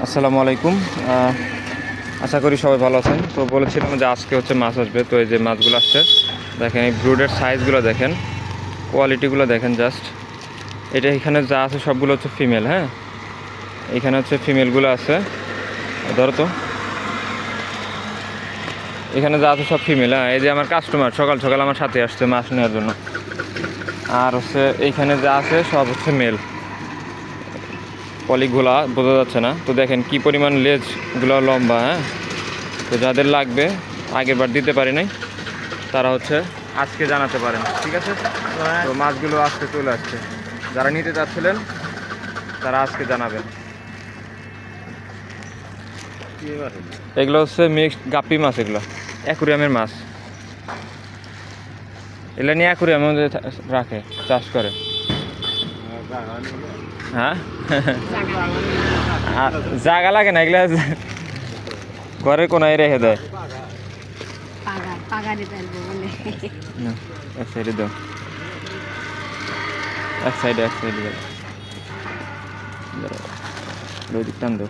আসসালামু আলাইকুম। আশা করি সবাই ভালো আছেন। তো বলেছিলাম যে আজকে হচ্ছে মাছ আসবে, তো এই যে মাছগুলো আসছে দেখেন, এই ব্রুডের সাইজগুলো দেখেন, কোয়ালিটিগুলো দেখেন জাস্ট। এটা এখানে যা আছে সবগুলো হচ্ছে ফিমেল। হ্যাঁ, এখানে হচ্ছে ফিমেলগুলো আছে, ধরো তো, এখানে যা আছে সব ফিমেল। হ্যাঁ, এই যে আমার কাস্টমার সকাল সকাল আমার সাথে আসছে মাছ নেওয়ার জন্য। আর হচ্ছে এইখানে যা আছে সব হচ্ছে মেল। পলিগুলা বোঝা যাচ্ছে না, তো দেখেন কি পরিমাণ লেজগুলো লম্বা। হ্যাঁ, তো যাদের লাগবে, আগের বার দিতে পারি নাই, তারা হচ্ছে আজকে জানাতে পারেন, ঠিক আছে? তো মাছগুলো আজকে চলে আসছে, যারা নিতে চাচ্ছিলেন তারা আজকে জানাবেন। এগুলো হচ্ছে মিক্সড গাপ্পি মাছ, এগুলো অ্যাকুরিয়ামের মাছ। এগুলো নিয়ে অ্যাকুরিয়ামের মধ্যে রাখে, চাষ করে। হ্যাঁ, জায়গা লাগে না, এগুলো ঘরের কোনায় রেখে দেয়। এক সাইডে দাও, এক সাইডে, ওই দিক টান দাও।